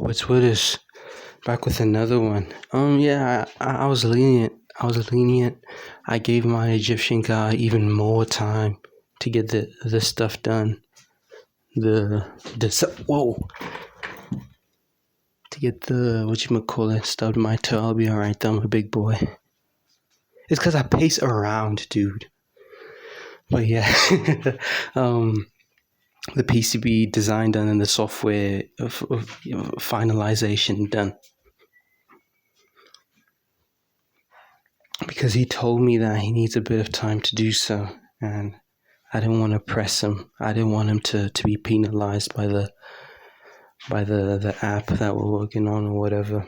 Poets Witters back with another one. Yeah, I was lenient. I gave my Egyptian guy even more time to get the stuff done. Whoa, to get the whatchamacallit stubbed my toe. I'll be alright. I'm a big boy. It's because I pace around, dude. But yeah, the PCB design done and the software finalization done. Because he told me that he needs a bit of time to do so, and I didn't want to press him. I didn't want him to be penalized by the app that we're working on or whatever.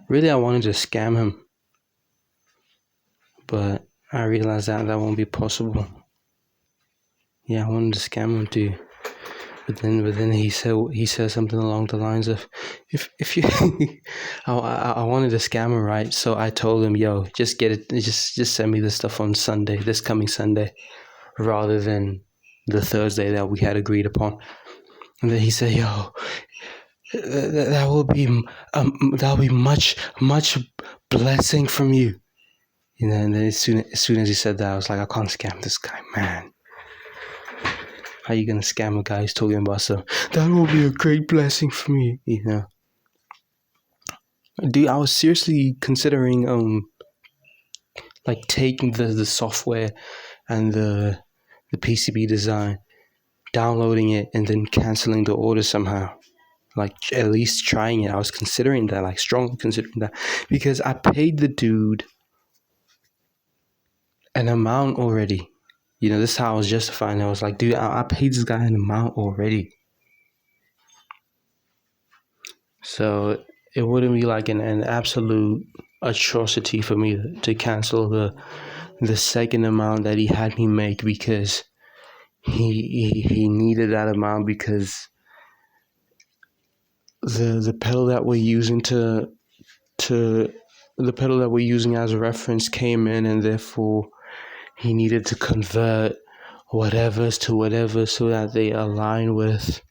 Really, I wanted to scam him, but I realized that won't be possible. Yeah, I wanted to scam him too. But then he said something along the lines of, if you, I wanted to scam him, right? So I told him, yo, just get it, just send me the stuff on Sunday, this coming Sunday, rather than the Thursday that we had agreed upon. And then he said, yo, that will be much blessing from you. You know, and then as soon as he said that, I was like, I can't scam this guy, man. How you gonna scam a guy who's talking about that will be a great blessing for me, you know? Dude, I was seriously considering like taking the software and the PCB design, downloading it, and then canceling the order somehow. Like at least trying it. I was considering that, like strongly considering that, because I paid the dude an amount already. You know, this is how I was justifying it. I was like, dude, I paid this guy an amount already. So it wouldn't be like an absolute atrocity for me to cancel the second amount that he had me make, because he needed that amount, because the pedal that we're using the pedal that we're using as a reference came in, and therefore he needed to convert whatever's to whatever so that they align with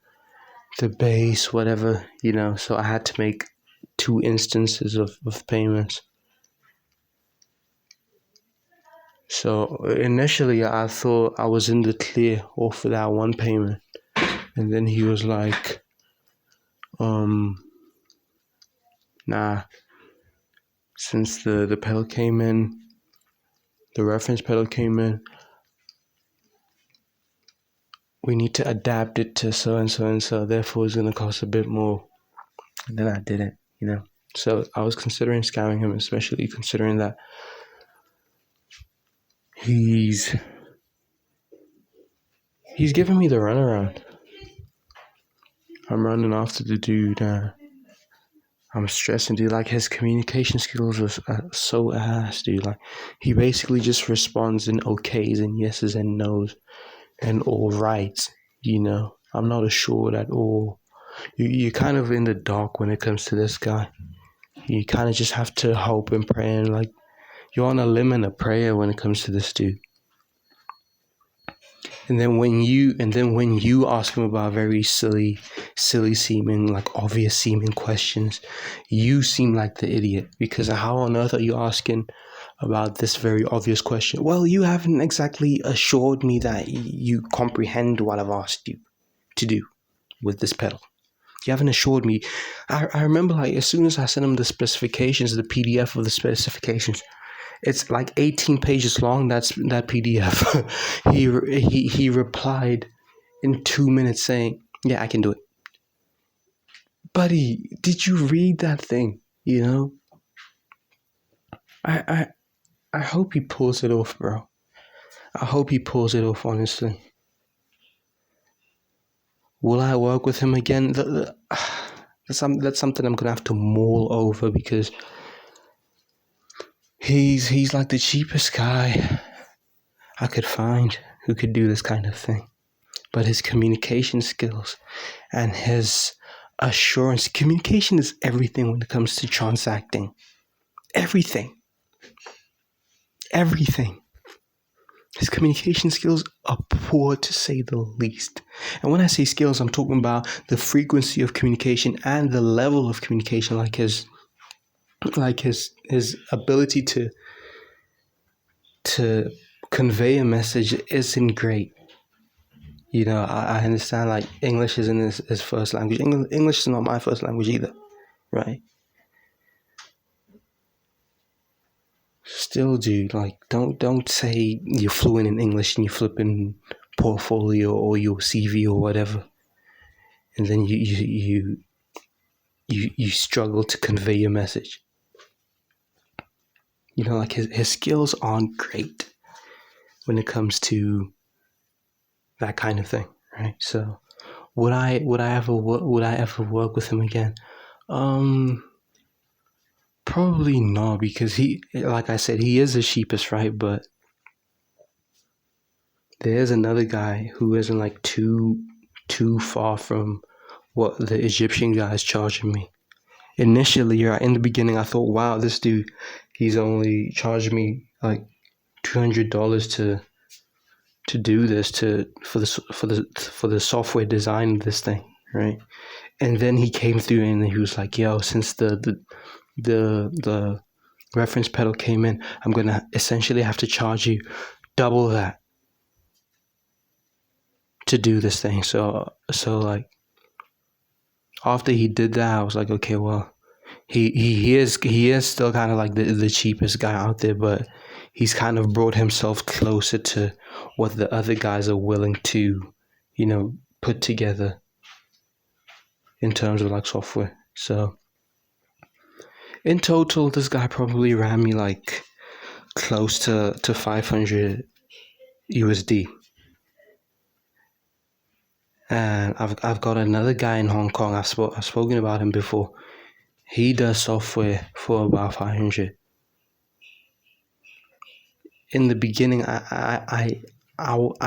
the base, whatever, you know. So I had to make 2 instances of payments. So initially I thought I was in the clear off for that one payment, and then he was like, nah, since the pedal came in, the reference pedal came in, we need to adapt it to so and so and so, therefore it's going to cost a bit more. And then I didn't, you know. So I was considering scamming him, especially considering that he's giving me the runaround. I'm running after the dude. I'm stressing, dude. Like, his communication skills are so ass, dude. Like, he basically just responds in okays and yeses and nos and all rights, you know. I'm not assured at all. You're kind of in the dark when it comes to this guy. You kind of just have to hope and pray, and like, you're on a limb and a prayer when it comes to this dude. And then when you ask him about very silly seeming, like obvious seeming questions, you seem like the idiot, because how on earth are you asking about this very obvious question? Well, you haven't exactly assured me that you comprehend what I've asked you to do with this pedal. You haven't assured me. I remember, like, as soon as I sent him the specifications, the PDF of the specifications, it's like 18 pages long. That PDF. he replied in 2 minutes saying, "Yeah, I can do it." Buddy, did you read that thing? You know, I hope he pulls it off, bro. I hope he pulls it off. Honestly, will I work with him again? That's something I'm gonna have to mull over, because he's like the cheapest guy I could find who could do this kind of thing. But his communication skills and his assurance. Communication is everything when it comes to transacting. Everything. His communication skills are poor, to say the least. And when I say skills, I'm talking about the frequency of communication and the level of communication, like his ability to convey a message isn't great. I understand, like, English isn't his first language. English is not my first language either, right? Still, dude, like, don't say you're fluent in English and you're flipping portfolio or your CV or whatever, and then you struggle to convey your message. Like, his skills aren't great when it comes to that kind of thing, right? So would I ever work with him again? Probably not, because he, like I said, he is the cheapest, right? But there's another guy who isn't like too far from what the Egyptian guy is charging me. Initially, right in the beginning, I thought, wow, this dude, he's only charging me like $200 to do this, for the software design of this thing, right? And then he came through and he was like, yo, since the reference pedal came in, I'm gonna essentially have to charge you double that to do this thing. So like, after he did that, I was like, okay, well, he is still kind of like the cheapest guy out there, but he's kind of brought himself closer to what the other guys are willing to, put together in terms of like software. So in total, this guy probably ran me like close to 500 USD. And I've got another guy in Hong Kong. I've spoken about him before. He does software for about 500. In the beginning, I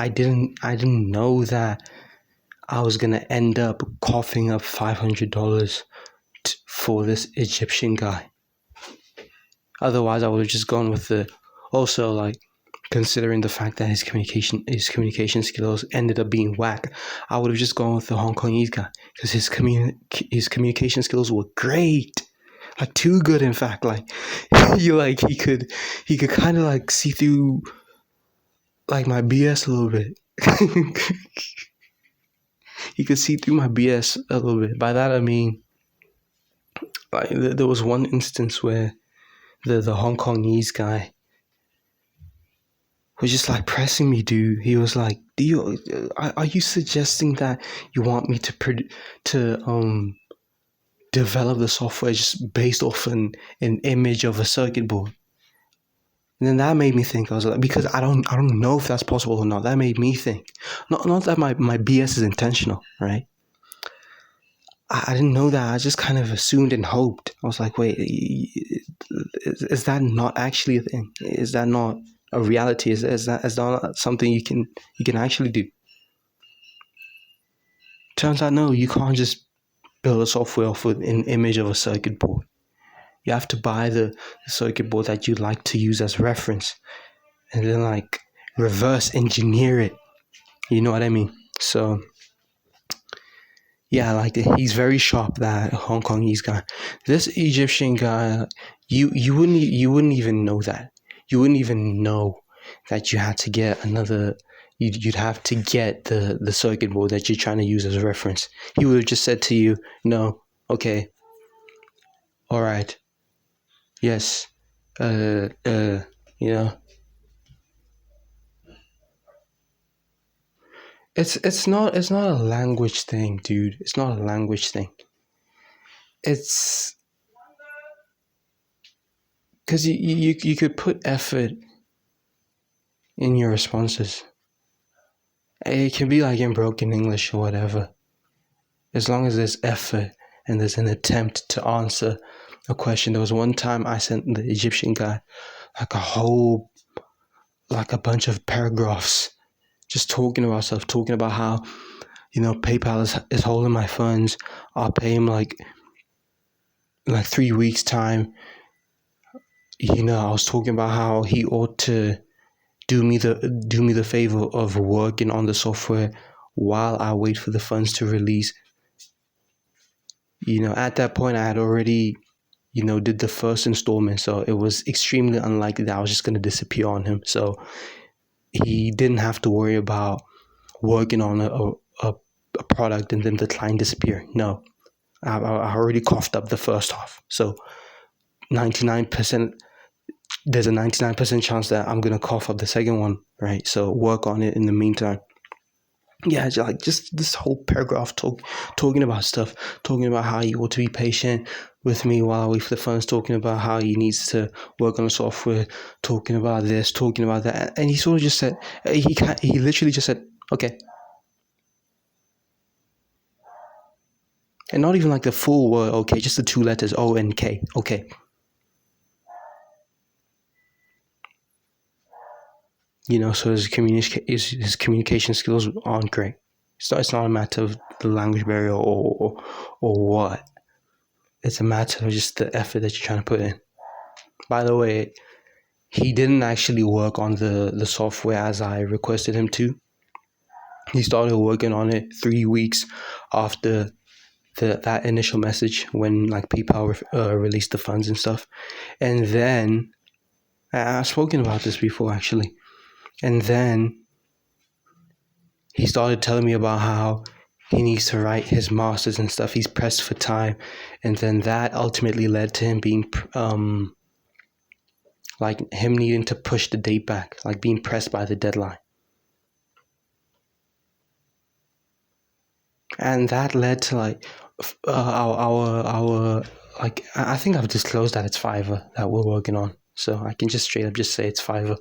didn't know that I was gonna end up coughing up $500 for this Egyptian guy. Otherwise, I would have just gone with the. Also, like, considering the fact that his communication skills ended up being whack, I would have just gone with the Hong Kongese guy, because his communication skills were great, like too good, in fact. Like, he could kind of like see through like my BS a little bit. He could see through my BS a little bit. By that I mean, like, there was one instance where the Hong Kongese guy was just like pressing me, dude. He was like, are you suggesting that you want me to develop the software just based off an image of a circuit board? And then that made me think. I was like, because I don't know if that's possible or not. That made me think. Not that my BS is intentional, right? I didn't know that. I just kind of assumed and hoped. I was like, wait, is that not actually a thing? Is that not a reality? Is that not something you can actually do? Turns out, no, you can't just build a software off an image of a circuit board. You have to buy the circuit board that you'd like to use as reference, and then like reverse engineer it. You know what I mean? So yeah, like, he's very sharp, that Hong Kongese guy. This Egyptian guy, you wouldn't even know that. You wouldn't even know that you had to get another. You'd have to get the circuit board that you're trying to use as a reference. He would have just said to you, no, okay, all right, yes, you know. It's not a language thing, dude. It's not a language thing. It's because you could put effort in your responses. It can be like in broken English or whatever. As long as there's effort and there's an attempt to answer a question. There was one time I sent the Egyptian guy like a bunch of paragraphs, just talking about stuff, talking about how, PayPal is holding my funds. I'll pay him like 3 weeks time. I was talking about how he ought to do me the favor of working on the software while I wait for the funds to release. At that point, I had already, did the first installment, so it was extremely unlikely that I was just going to disappear on him. So he didn't have to worry about working on a product and then the client disappear. No, I already coughed up the first half. So 99%, there's a 99% chance that I'm going to cough up the second one, right? So work on it in the meantime. Yeah, just this whole paragraph talking about stuff, talking about how you ought to be patient with me while I wait for the funds, talking about how he needs to work on the software, talking about this, talking about that. And he sort of just said, he literally just said, okay. And not even like the full word, okay, just the two letters, O and K, okay. So his communication skills aren't great. It's not a matter of the language barrier or what. It's a matter of just the effort that you're trying to put in. By the way, he didn't actually work on the software as I requested him to. He started working on it 3 weeks after that initial message when like PayPal released the funds and stuff. And then, I've spoken about this before actually. And then he started telling me about how he needs to write his masters and stuff. He's pressed for time. And then that ultimately led to him being, like him needing to push the date back, like being pressed by the deadline. And that led to like our like, I think I've disclosed that it's Fiverr that we're working on. So I can just straight up just say it's Fiverr.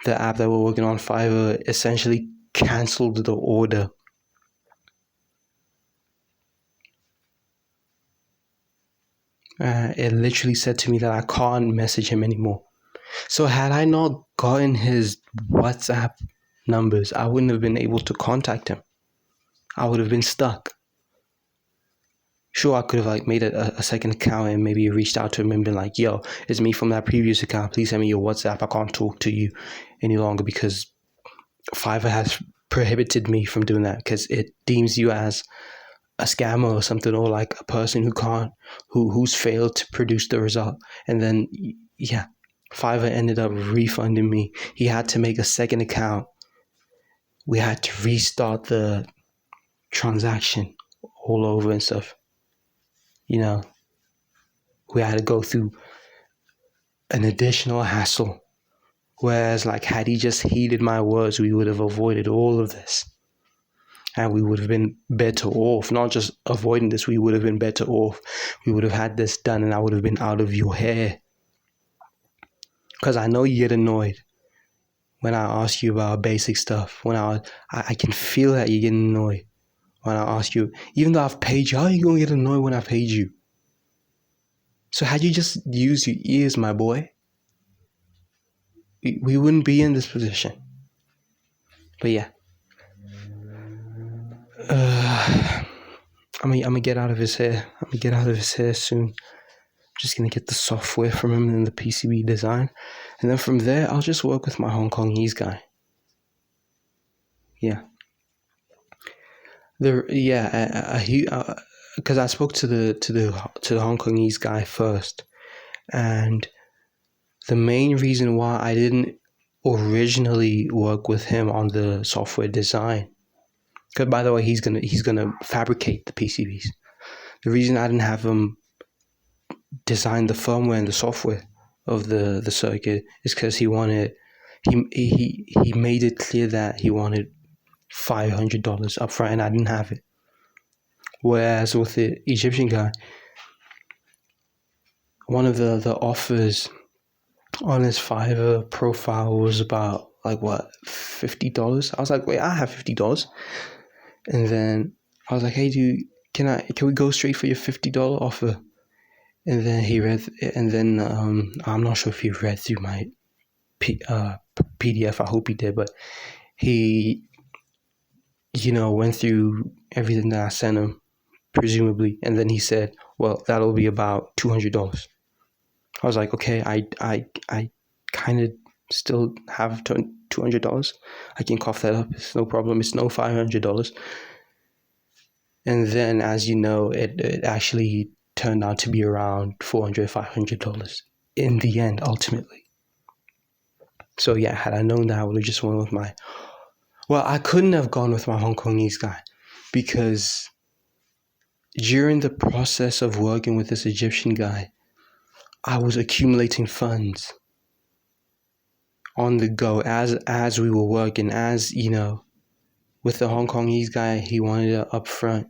The app that we're working on, Fiverr, essentially canceled the order. It literally said to me that I can't message him anymore. So had I not gotten his WhatsApp numbers, I wouldn't have been able to contact him. I would have been stuck. Sure, I could have like made a second account and maybe reached out to him and been like, yo, it's me from that previous account. Please send me your WhatsApp. I can't talk to you any longer because Fiverr has prohibited me from doing that because it deems you as a scammer or something, or like a person who's failed to produce the result. And then, yeah, Fiverr ended up refunding me. He had to make a second account. We had to restart the transaction all over and stuff. We had to go through an additional hassle. Whereas, like, had he just heeded my words, we would have avoided all of this. And we would have been better off. Not just avoiding this, we would have been better off. We would have had this done and I would have been out of your hair. Because I know you get annoyed when I ask you about basic stuff. When I can feel that you get annoyed when I ask you. Even though I've paid you, how are you going to get annoyed when I paid you? So had you just used your ears, my boy, we wouldn't be in this position. But yeah. I'm gonna get out of his hair. I'm gonna get out of his hair soon. I'm just gonna get the software from him and the PCB design, and then from there I'll just work with my Hong Kongese guy. Yeah. Because I spoke to the Hong Kongese guy first, and the main reason why I didn't originally work with him on the software design. Because by the way, he's gonna fabricate the PCBs. The reason I didn't have him design the firmware and the software of the circuit is because he made it clear that he wanted $500 upfront, and I didn't have it. Whereas with the Egyptian guy, one of the offers on his Fiverr profile was about like what, $50. I was like, wait, I have $50. And then I was like, hey dude, can we go straight for your $50 offer? And then he read, and then I'm not sure if he read through my PDF. I hope he did, but he, went through everything that I sent him, presumably, and then he said, well, that'll be about $200. I was like, okay, I kind of still have $200. I can cough that up. It's no problem. It's no $500. And then, as you know, it actually turned out to be around $400, $500 in the end, ultimately. So yeah, had I known that, I would have just went with my... Well, I couldn't have gone with my Hong Kongese guy, because during the process of working with this Egyptian guy, I was accumulating funds on the go as we were working. As you know, with the Hong Kongese guy, he wanted it up front.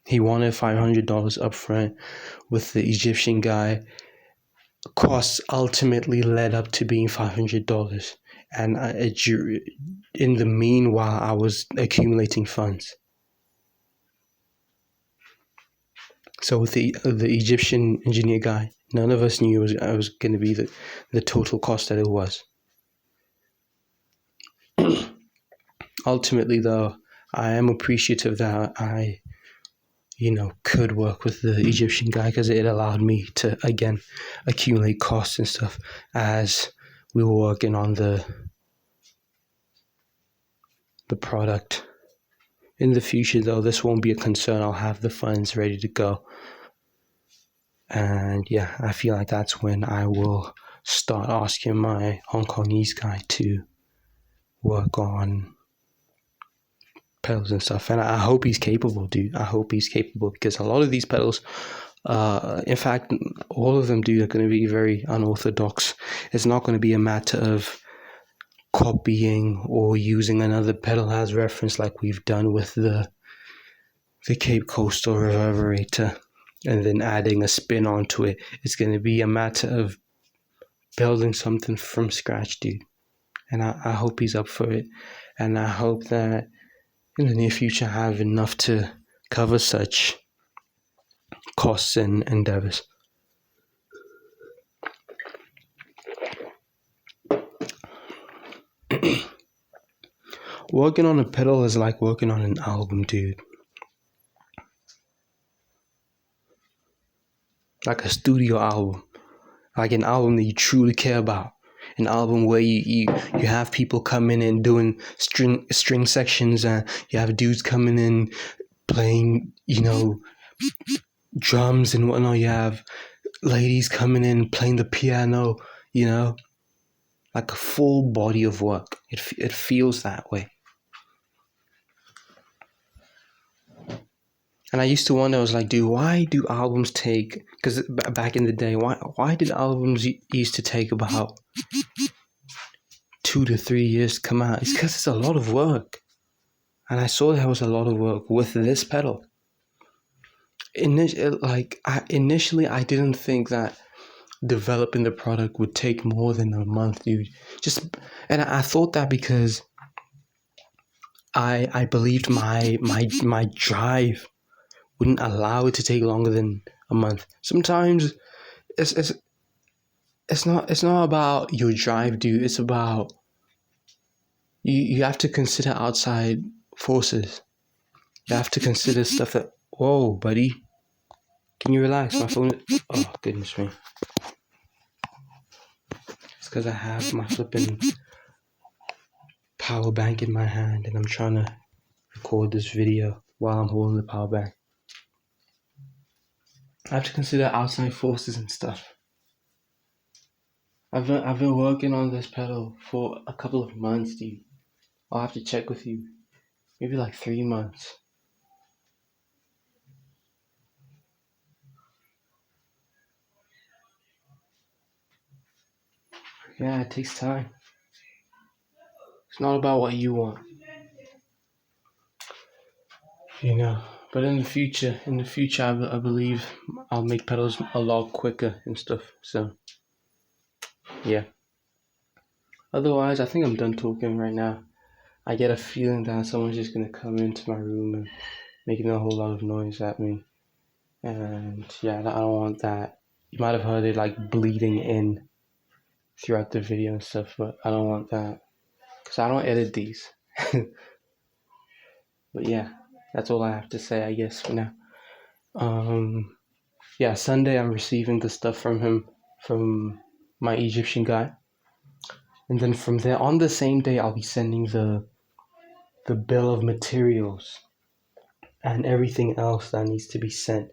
He wanted $500 up front. With the Egyptian guy, costs ultimately led up to being $500. And in the meanwhile, I was accumulating funds. So with the Egyptian engineer guy, none of us knew it was going to be the total cost that it was. Ultimately, though, I am appreciative that I could work with the Egyptian guy, because it allowed me to, again, accumulate costs and stuff as we were working on the product. In the future, though, this won't be a concern. I'll have the funds ready to go. And yeah, I feel like that's when I will start asking my Hong Kongese guy to work on pedals and stuff. And I hope he's capable, dude. I hope he's capable, because a lot of these pedals, in fact, all of them, dude, are going to be very unorthodox. It's not going to be a matter of copying or using another pedal as reference like we've done with the Cape Coastal Reverberator and then adding a spin onto it. It's going to be a matter of building something from scratch, dude. And I hope he's up for it. And I hope that in the near future I have enough to cover such costs and endeavors. Working on a pedal is like working on an album, dude. Like a studio album. Like an album that you truly care about. An album where you have people coming in doing string sections, and you have dudes coming in playing, drums and whatnot. You have ladies coming in playing the piano, like a full body of work. It feels that way. And I used to wonder, I was like, dude, why do albums take... Because back in the day, why did albums used to take about 2 to 3 years to come out? It's because it's a lot of work. And I saw there was a lot of work with this pedal. Initially, I didn't think that developing the product would take more than a month, dude. And I thought that because I believed my drive wouldn't allow it to take longer than a month. Sometimes it's not about your drive, dude. It's about you have to consider outside forces. You have to consider stuff that... Whoa, buddy. Can you relax? My phone... Oh, goodness me. It's because I have my flipping power bank in my hand and I'm trying to record this video while I'm holding the power bank. I have to consider outside forces and stuff. I've been working on this pedal for a couple of months, dude. I'll have to check with you. Maybe like 3 months. Yeah, it takes time. It's not about what you want. But in the future, I believe I'll make pedals a lot quicker and stuff. So, yeah. Otherwise, I think I'm done talking right now. I get a feeling that someone's just gonna come into my room and making a whole lot of noise at me. And yeah, I don't want that. You might have heard it like bleeding in throughout the video and stuff, but I don't want that, because I don't edit these. But yeah, that's all I have to say, I guess, for now. yeah, Sunday I'm receiving the stuff from him, from my Egyptian guy, and then from there on the same day I'll be sending the bill of materials and everything else that needs to be sent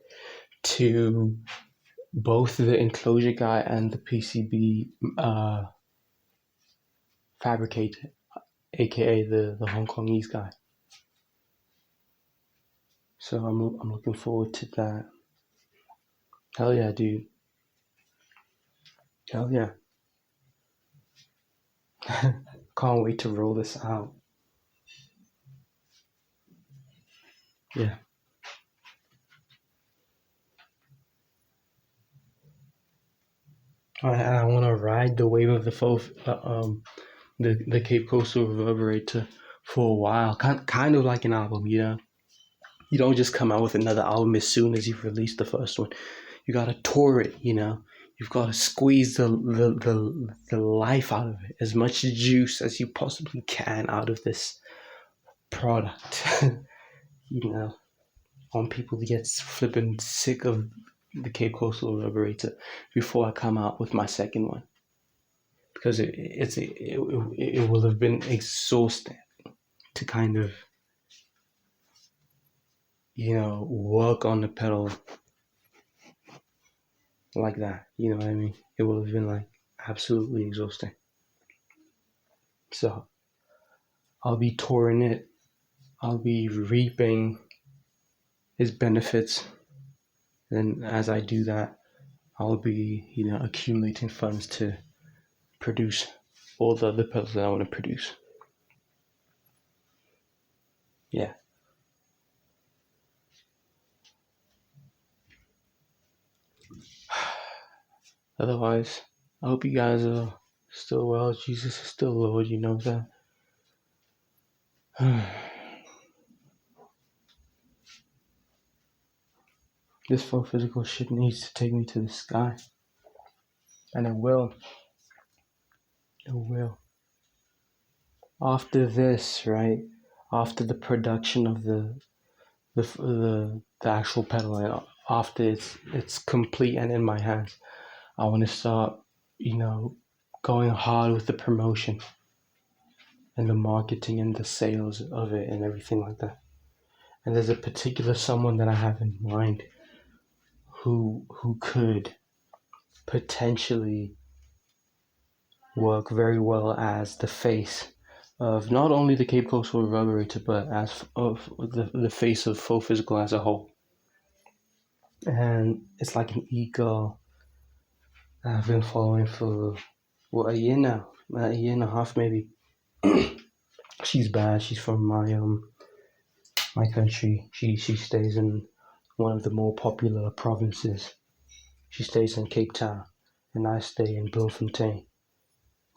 to both the enclosure guy and the PCB fabricator, aka the Hong Kongese guy. So I'm looking forward to that. Hell yeah, dude. Hell yeah. Can't wait to roll this out. Yeah. I want to ride the wave of the Cape Coastal Reverberator for a while. Kind of like an album, you know. You don't just come out with another album as soon as you've released the first one. You gotta tour it, you know. You've got to squeeze the life out of it, as much juice as you possibly can out of this product. You know, I want people to get flipping sick of the Cape Coastal Reverberator before I come out with my second one, because it will have been exhausting to kind of, you know, work on the pedal like that. You know what I mean? It will have been like absolutely exhausting. So I'll be touring it. I'll be reaping its benefits, and as I do that, I'll be, you know, accumulating funds to produce all the other pedals that I want to produce. Yeah. Otherwise, I hope you guys are still well. Jesus is still Lord, you know that. This full physical shit needs to take me to the sky. And it will. It will. After this, right? After the production of the actual pedal, and after it's complete and in my hands, I want to start, you know, going hard with the promotion and the marketing and the sales of it and everything like that. And there's a particular someone that I have in mind who could potentially work very well as the face of not only the Cape Coastal Reverberator, but as of the face of Full Physical as a whole. And it's like an e-girl I've been following for a year now, a year and a half maybe. She's bad. She's from my country. She stays in one of the more popular provinces. She stays in Cape Town, and I stay in Bloemfontein,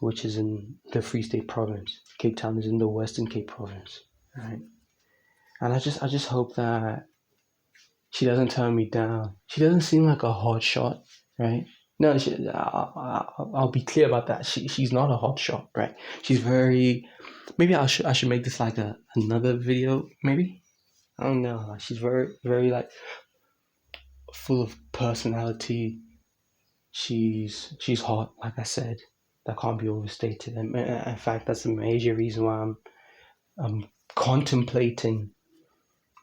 which is in the Free State Province. Cape Town is in the Western Cape Province, right? And I just hope that she doesn't turn me down. She doesn't seem like a hot shot, right? No, I'll be clear about that. She's not a hot shot, right? She's very. Maybe I should make this like another video. Maybe I don't know. She's very like full of personality. She's hot, like I said. That can't be overstated. And in fact, that's a major reason why I'm contemplating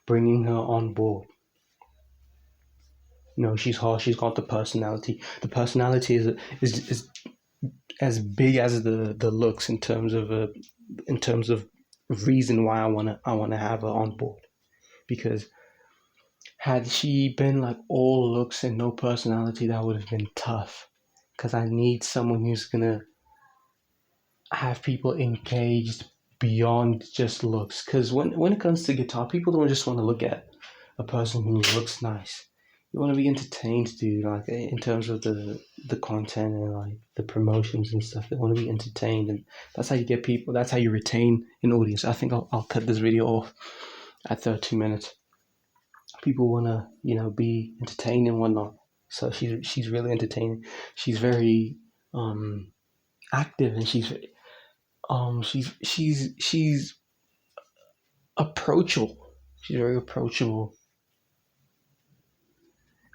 bringing her on board. You know, she's hot. She's got the personality. The personality is as big as the looks in terms of reason why I wanna have her on board. Because had she been like all looks and no personality, that would have been tough. Because I need someone who's gonna have people engaged beyond just looks. Because when it comes to guitar, people don't just want to look at a person who looks nice. You want to be entertained, dude. Like in terms of the content and like the promotions and stuff, they want to be entertained, and that's how you get people. That's how you retain an audience. I think I'll cut this video off at 30 minutes. People want to, you know, be entertained and whatnot. So she's really entertaining. She's very active, and she's approachable. She's very approachable,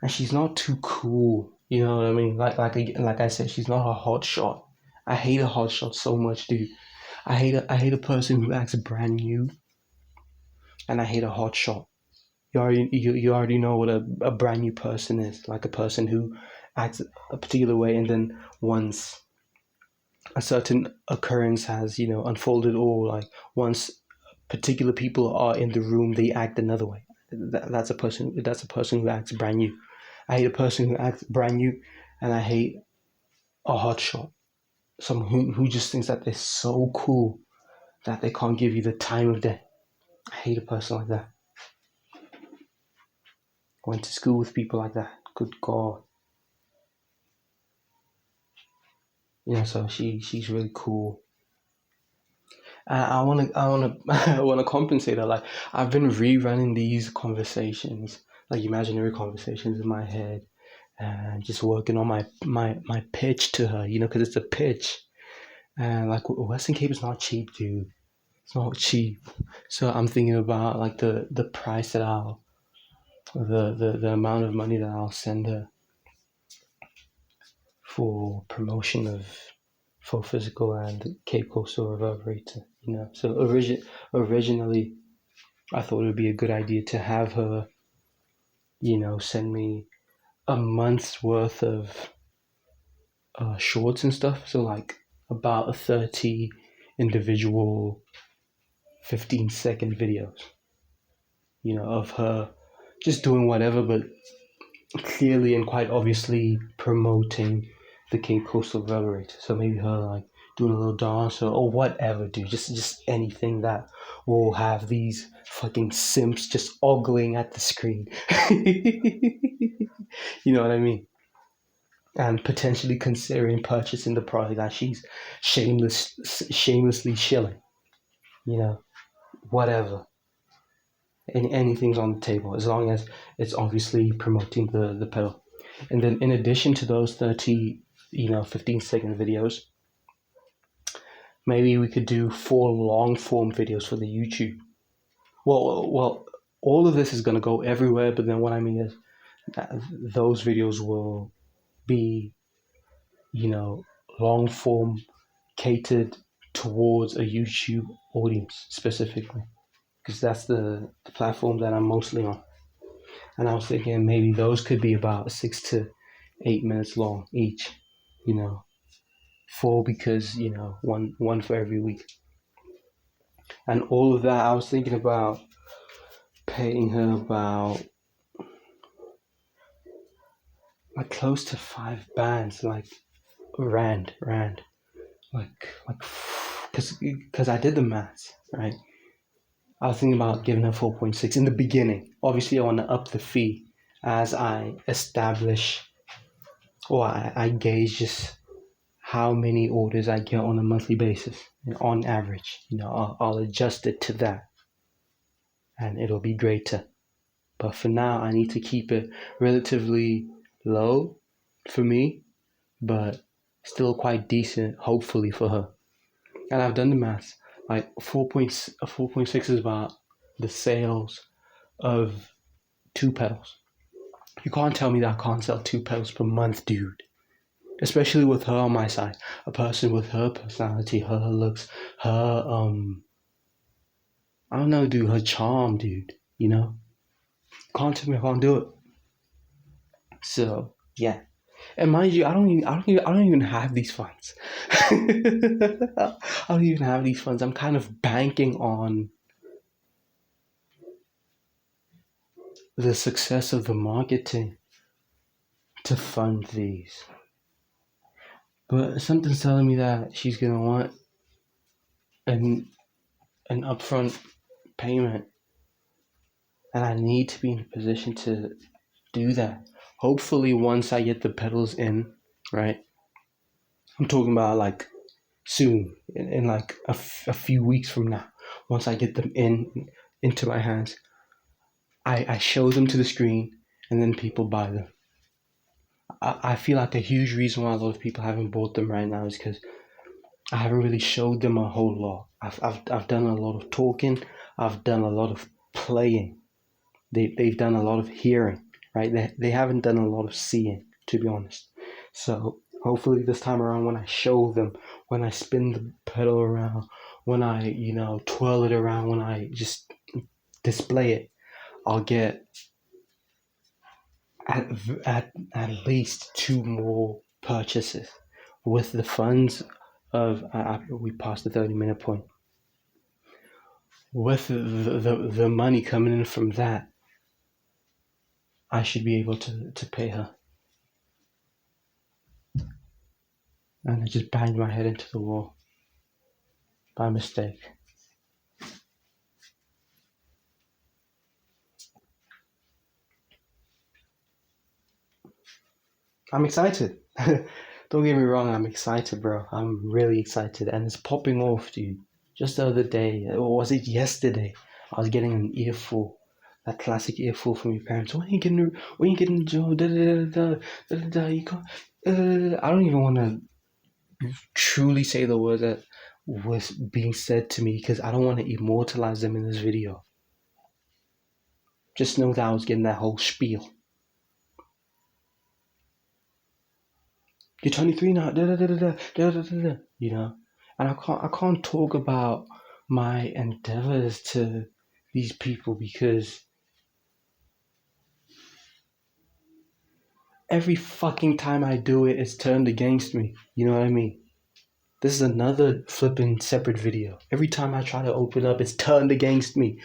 and she's not too cool. You know what I mean? Like I said, she's not a hot shot. I hate a hot shot so much, dude. I hate a person who acts brand new, and I hate a hot shot. You already know what a brand new person is, like a person who acts a particular way, and then once a certain occurrence has unfolded, or like once particular people are in the room, they act another way. That's a person. That's a person who acts brand new. I hate a person who acts brand new, and I hate a hot shot. Someone who just thinks that they're so cool that they can't give you the time of day. I hate a person like that. I went to school with people like that. Good God. So she's really cool. I wanna compensate her. Like, I've been rerunning these conversations, like imaginary conversations in my head, and just working on my pitch to her. Because it's a pitch, and like Western Cape is not cheap, dude. It's not cheap. So I'm thinking about like the price that the amount of money that I'll send her for promotion of for physical and Cape Coastal Reverberator. So originally I thought it would be a good idea to have her, send me a month's worth of shorts and stuff. So like about a 30 individual 15-second videos, of her just doing whatever, but clearly and quite obviously promoting the Cape Coastal Reverberator. So maybe her like doing a little dance or whatever, dude. Just anything that will have these fucking simps just ogling at the screen. You know what I mean? And potentially considering purchasing the product that she's shamelessly shilling. Whatever. Anything's on the table as long as it's obviously promoting the pedal. And then in addition to those 30, 15-second videos, maybe we could do 4 long form videos for the YouTube. Well, all of this is going to go everywhere, but then what I mean is that those videos will be, long form catered towards a YouTube audience specifically, because that's the platform that I'm mostly on. And I was thinking maybe those could be about 6 to 8 minutes long each, 4 because, one for every week. And all of that, I was thinking about paying her about like close to 5 bands, like rand, like, because I did the maths, right? I was thinking about giving her 4.6 in the beginning. Obviously, I want to up the fee as I establish, or I gauge just how many orders I get on a monthly basis, and on average. I'll adjust it to that, and it'll be greater. But for now, I need to keep it relatively low for me, but still quite decent, hopefully, for her. And I've done the maths. Like 4.6 is about the sales of 2 pedals. You can't tell me that I can't sell 2 pedals per month, dude. Especially with her on my side. A person with her personality, her looks, her, I don't know, dude, her charm, dude. Can't tell me I can't do it. So, yeah. And mind you, I don't even have these funds. I don't even have these funds. I'm kind of banking on the success of the marketing to fund these. But something's telling me that she's gonna want an upfront payment, and I need to be in a position to do that. Hopefully, once I get the pedals in, right? I'm talking about like soon, in like a few weeks from now. Once I get them into my hands, I show them to the screen, and then people buy them. I feel like a huge reason why a lot of people haven't bought them right now is because I haven't really showed them a whole lot. I've done a lot of talking. I've done a lot of playing. They've done a lot of hearing. right? They haven't done a lot of seeing, to be honest. So hopefully this time around, when I show them, when I spin the pedal around, when I, twirl it around, when I just display it, I'll get at least 2 more purchases with the funds of we passed the 30-minute point. With the money coming in from that, I should be able to pay her. And I just banged my head into the wall by mistake. I'm excited. Don't get me wrong, I'm excited, bro. I'm really excited, and it's popping off, dude. Just the other day, or was it yesterday? I was getting an earful, that classic earful from your parents. When you getting the job? You can't. I don't even want to truly say the words that was being said to me because I don't want to immortalize them in this video. Just know that I was getting that whole spiel. You're 23 now, you know. And I can't talk about my endeavors to these people because every fucking time I do it, it's turned against me. You know what I mean? This is another flipping separate video. Every time I try to open up, it's turned against me.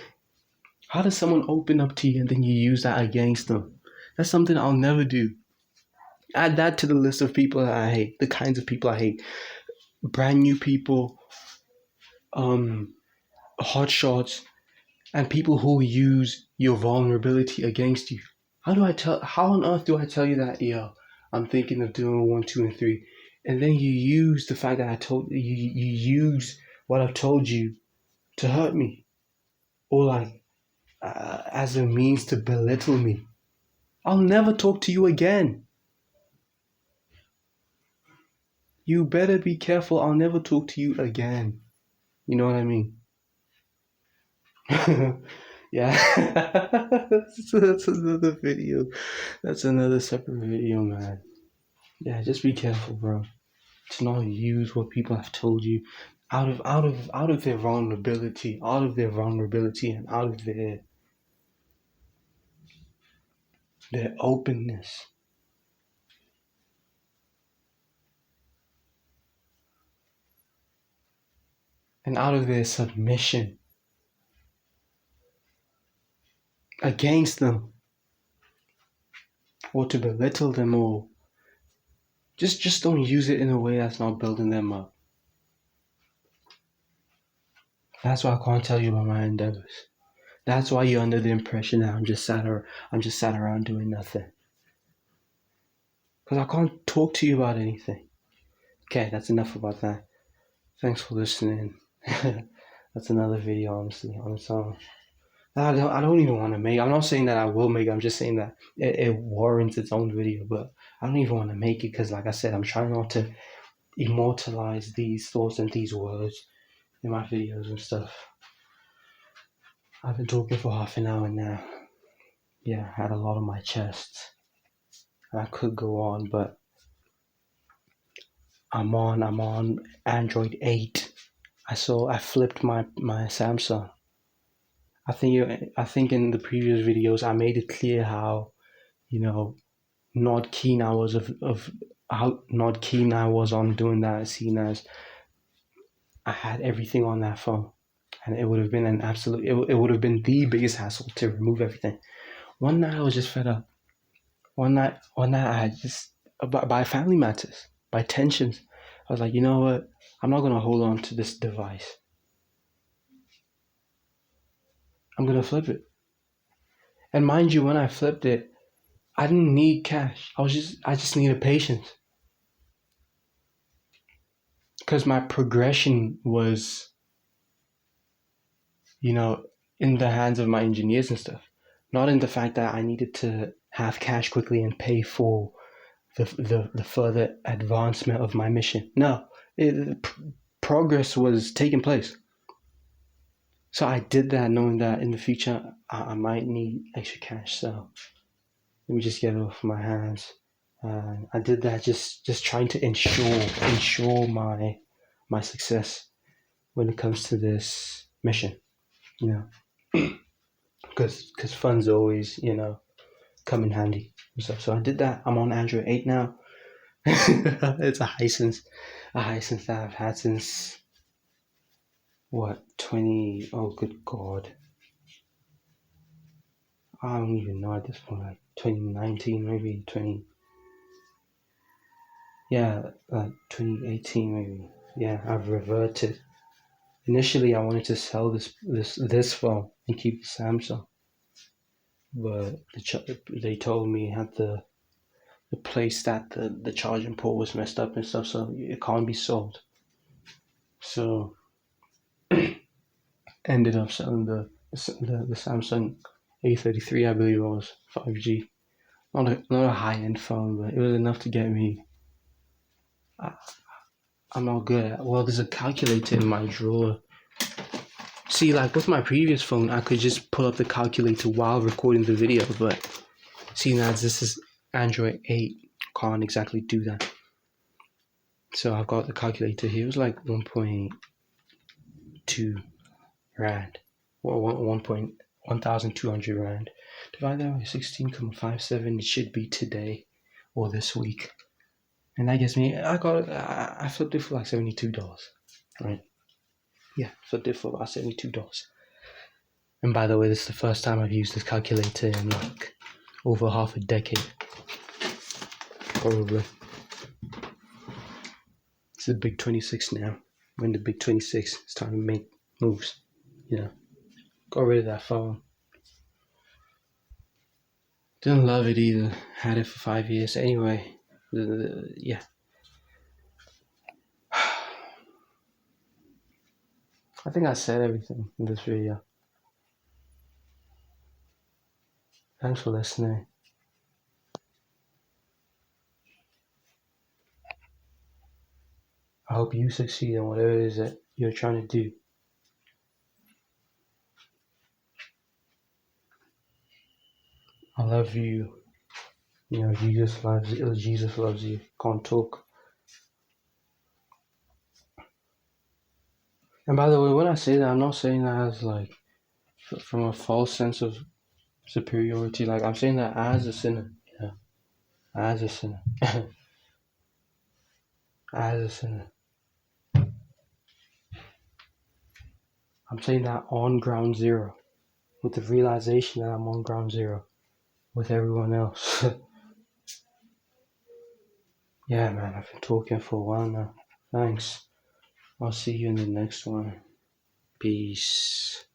How does someone open up to you and then you use that against them? That's something I'll never do. Add that to the list of people that I hate, the kinds of people I hate. Brand new people, hot shots, and people who use your vulnerability against you. How on earth do I tell you that, yo, I'm thinking of doing 1, 2, and 3, and then you use the fact that you use what I've told you to hurt me, or like as a means to belittle me. I'll never talk to you again. You better be careful. I'll never talk to you again. You know what I mean? Yeah. That's another video. That's another separate video, man. Yeah, just be careful, bro. To not use what people have told you out of their vulnerability, and out of their openness. And out of their submission against them, or to belittle them, or just don't use it in a way that's not building them up. That's why I can't tell you about my endeavors. That's why you're under the impression that I'm just sat around doing nothing. Because I can't talk to you about anything. Okay, that's enough about that. Thanks for listening. That's another video, honestly, on its own. I don't even want to make. I'm not saying that I will make it. I'm just saying that it warrants its own video. But I don't even want to make it because, like I said, I'm trying not to immortalize these thoughts and these words in my videos and stuff. I've been talking for half an hour now. Yeah, I had a lot on my chest. I could go on, but I'm on Android 8. I flipped my Samsung. I think in the previous videos I made it clear how, not keen I was of how not keen I was on doing that, seeing as I had everything on that phone. And it would have been it would have been the biggest hassle to remove everything. One night I was just fed up. One night I just, by family matters, by tensions, I was like, you know what? I'm not going to hold on to this device. I'm going to flip it. And mind you, when I flipped it, I didn't need cash. I just needed patience. Because my progression was, in the hands of my engineers and stuff. Not in the fact that I needed to have cash quickly and pay for the further advancement of my mission. No, progress was taking place. So I did that knowing that in the future I might need extra cash. So let me just get it off my hands. And I did that just trying to ensure my success when it comes to this mission, you know, because funds always, come in handy and stuff. So I did that. I'm on Android 8 now. It's a Hisense that I've had since what 20? Oh, good God! I don't even know at this point. Like 2019, maybe 20. Yeah, like 2018, maybe. Yeah, I've reverted. Initially, I wanted to sell this phone and keep the Samsung, but they told me had the place that the charging port was messed up and stuff, so it can't be sold. So ended up selling the Samsung A33, I believe it was 5G. Not a high end phone, but it was enough to get me. I'm not good at. Well, there's a calculator in my drawer. See, like with my previous phone, I could just pull up the calculator while recording the video, but seeing as this is Android 8, can't exactly do that. So I've got the calculator here. It was like 1.2 rand, or 1,200 rand. Divide that by 16.57. It should be today or this week, and that gets me. I flipped it for like $72, right? Yeah, flipped it for about $72. And by the way, this is the first time I've used this calculator in like over half a decade, probably. It's the big 26 now. We're in the big 26. It's time to make moves. Got rid of that phone. Didn't love it either. Had it for 5 years. Anyway, yeah. I think I said everything in this video. Thanks for listening. I hope you succeed in whatever it is that you're trying to do. I love you. Jesus loves you. Jesus loves you. Can't talk. And by the way, when I say that, I'm not saying that as like from a false sense of superiority. Like I'm saying that as a sinner. As a sinner. As a sinner. I'm saying that on ground zero, with the realization that I'm on ground zero with everyone else. Yeah, man, I've been talking for a while now. Thanks. I'll see you in the next one. Peace.